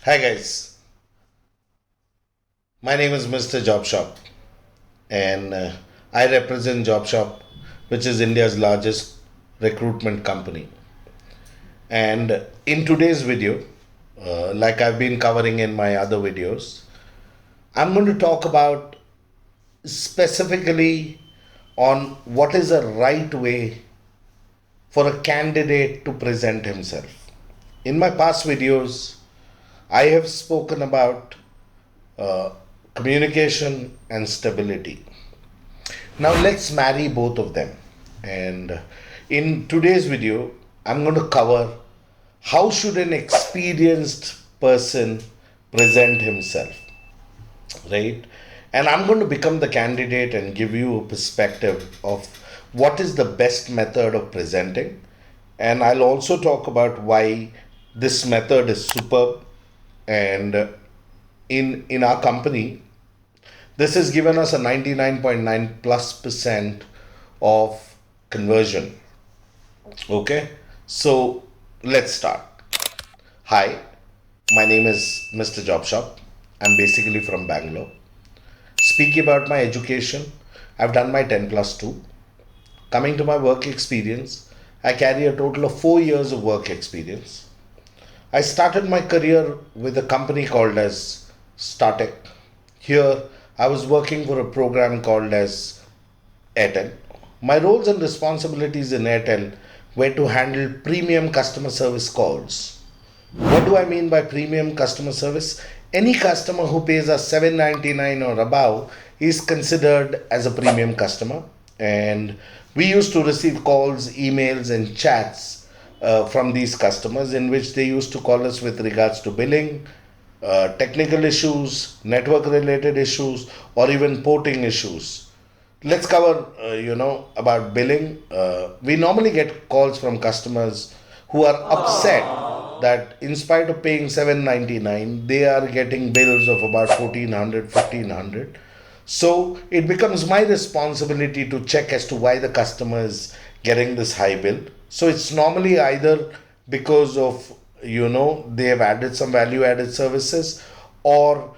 Hi guys, my name is Mr. JobShop and I represent JobShop, which is India's largest recruitment company. And in today's video, like I've been covering in my other videos, I'm going to talk about specifically on what is a right way for a candidate to present himself. In my past videos, I have spoken about uh, communication and stability. Now let's marry both of them. And in today's video, I'm going to cover how should an experienced person present himself, right? And I'm going to become the candidate and give you a perspective of what is the best method of presenting. And I'll also talk about why this method is superb. And in our company, this has given us a 99.9 plus percent of conversion. Okay, so let's start. Hi, my name is Mr. JobShop. I'm basically from Bangalore. Speaking about my education, I've done my 10 plus 2. Coming to my work experience, I carry a total of 4 years of work experience. I started my career with a company called as Startec. Here, I was working for a program called as Airtel. My roles and responsibilities in Airtel were to handle premium customer service calls. What do I mean by premium customer service? Any customer who pays us 7.99 or above is considered as a premium customer, and we used to receive calls, emails, and chats from these customers in which they used to call us with regards to billing, technical issues, network related issues, or even porting issues. Let's cover, about billing. We normally get calls from customers who are upset that in spite of paying 7.99, they are getting bills of about 1400, 1500. So it becomes my responsibility to check as to why the customer is getting this high bill. So it's normally either because of they have added some value added services, or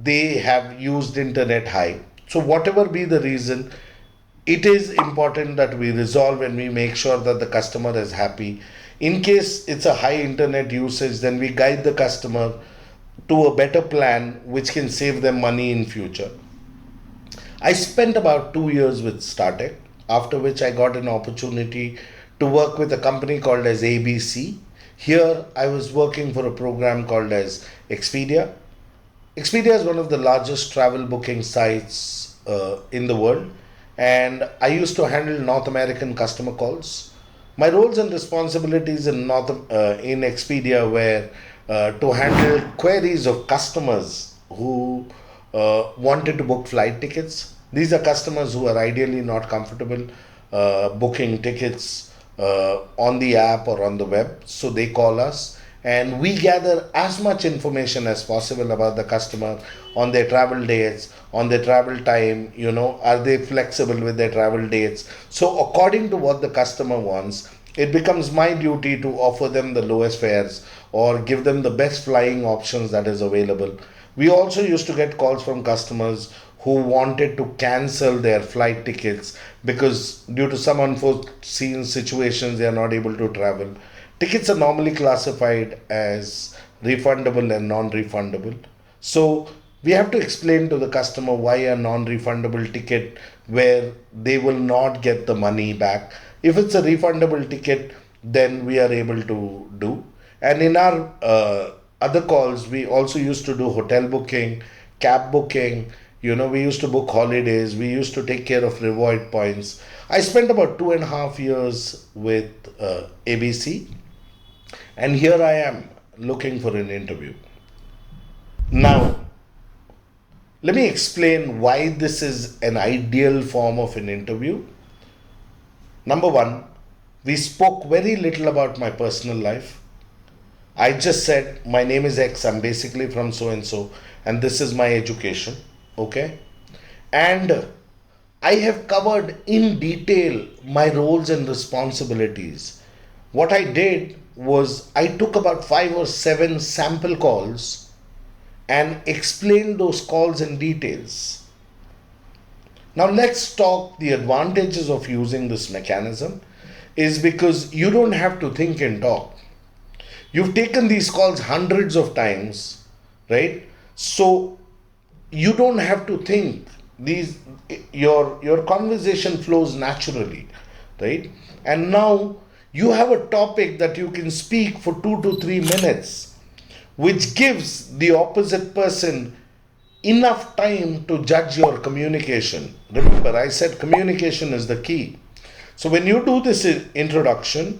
they have used internet high. So whatever be the reason, it is important that we resolve and we make sure that the customer is happy. In case it's a high internet usage, then we guide the customer to a better plan which can save them money in future. I spent about 2 years with Startec, after which I got an opportunity to work with a company called as ABC. Here I was working for a program called as Expedia. Expedia is one of the largest travel booking sites in the world, and I used to handle North American customer calls. My roles and responsibilities in Expedia were to handle queries of customers who wanted to book flight tickets. These are customers who are ideally not comfortable booking tickets on the app or on the web. So they call us and we gather as much information as possible about the customer, on their travel dates, on their travel time, are they flexible with their travel dates. So according to what the customer wants, it becomes my duty to offer them the lowest fares or give them the best flying options that is available. We also used to get calls from customers who wanted to cancel their flight tickets because due to some unforeseen situations they are not able to travel. Tickets are normally classified as refundable and non-refundable. So we have to explain to the customer why a non-refundable ticket where they will not get the money back. If it's a refundable ticket, then we are able to do. And in our other calls, we also used to do hotel booking, cab booking. We used to book holidays. We used to take care of reward points. I spent about 2.5 years with ABC, and here I am looking for an interview. Now, let me explain why this is an ideal form of an interview. Number one, we spoke very little about my personal life. I just said, my name is X, I'm basically from so and so, and this is my education. Okay? And I have covered in detail my roles and responsibilities. What I did was I took about 5 or 7 sample calls and explain those calls in details. Now let's talk the advantages of using this mechanism is because you don't have to think and talk. You've taken these calls hundreds of times, right? So you don't have to think. Your conversation flows naturally, right? And now you have a topic that you can speak for 2 to 3 minutes, which gives the opposite person enough time to judge your communication. Remember, I said communication is the key. So when you do this introduction,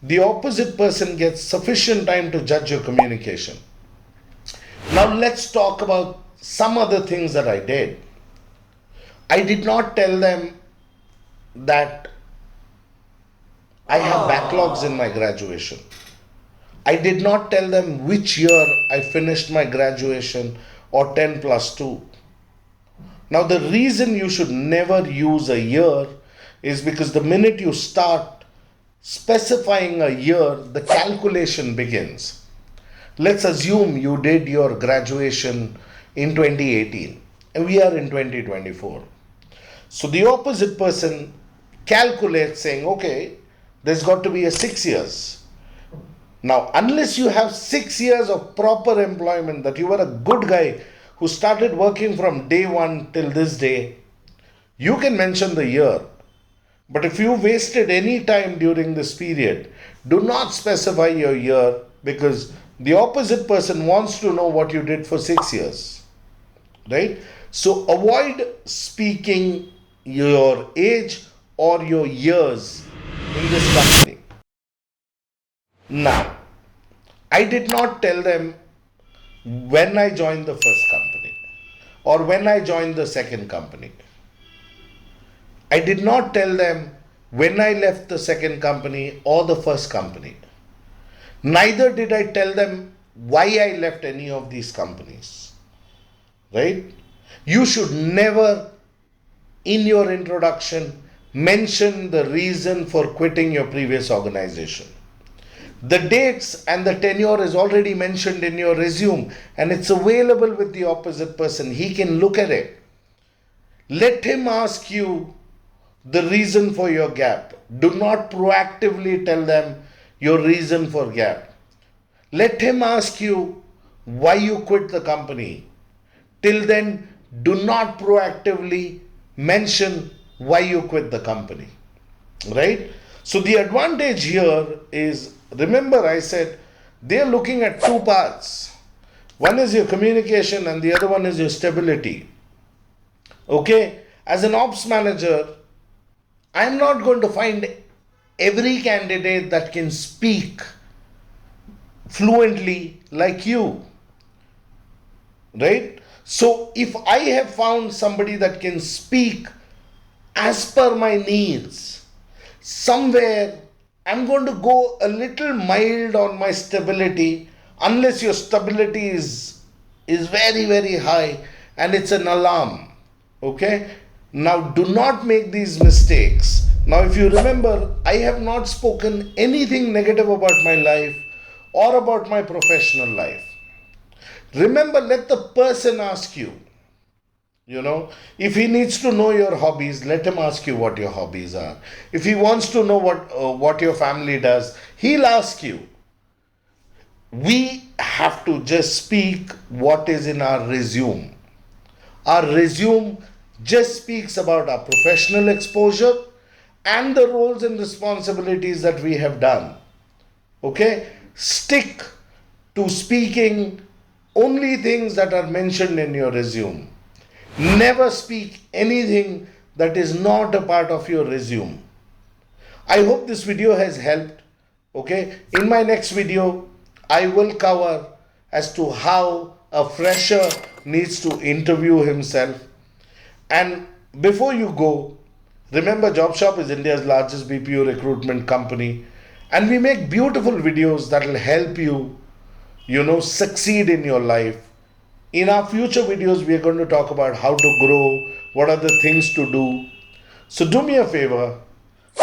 the opposite person gets sufficient time to judge your communication. Now let's talk about some other things that I did. I did not tell them that I have backlogs in my graduation. I did not tell them which year I finished my graduation or 10 plus 2. Now the reason you should never use a year is because the minute you start specifying a year, the calculation begins. Let's assume you did your graduation in 2018 and we are in 2024. So the opposite person calculates saying, okay, there's got to be a 6 years. Now, unless you have 6 years of proper employment, that you were a good guy who started working from day one till this day, you can mention the year. But if you wasted any time during this period, do not specify your year because the opposite person wants to know what you did for 6 years, right? So avoid speaking your age or your years in this company. Now, I did not tell them when I joined the first company or when I joined the second company. I did not tell them when I left the second company or the first company. Neither did I tell them why I left any of these companies. Right? You should never, in your introduction, mention the reason for quitting your previous organization. The dates and the tenure is already mentioned in your resume and it's available with the opposite person. He can look at it. Let him ask you the reason for your gap. Do not proactively tell them your reason for gap. Let him ask you why you quit the company. Till then, do not proactively mention why you quit the company. Right? So the advantage here is, remember I said, they're looking at two parts. One is your communication and the other one is your stability. Okay? As an ops manager, I'm not going to find every candidate that can speak fluently like you. Right? So if I have found somebody that can speak as per my needs, somewhere I'm going to go a little mild on my stability unless your stability is very, very high and it's an alarm. Okay? Now do not make these mistakes. Now if you remember, I have not spoken anything negative about my life or about my professional life. Remember, let the person ask you. If he needs to know your hobbies, let him ask you what your hobbies are. If he wants to know what your family does, he'll ask you. We have to just speak what is in our resume. Our resume just speaks about our professional exposure and the roles and responsibilities that we have done. Okay? Stick to speaking only things that are mentioned in your resume. Never speak anything that is not a part of your resume. I hope this video has helped. Okay? In my next video, I will cover as to how a fresher needs to interview himself. And before you go, remember JobShop is India's largest BPO recruitment company. And we make beautiful videos that will help you, succeed in your life. In our future videos, we are going to talk about how to grow, what are the things to do. So do me a favor,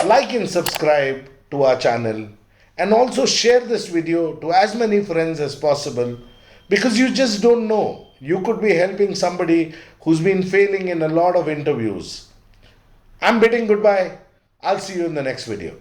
like and subscribe to our channel and also share this video to as many friends as possible because you just don't know. You could be helping somebody who's been failing in a lot of interviews. I'm bidding goodbye. I'll see you in the next video.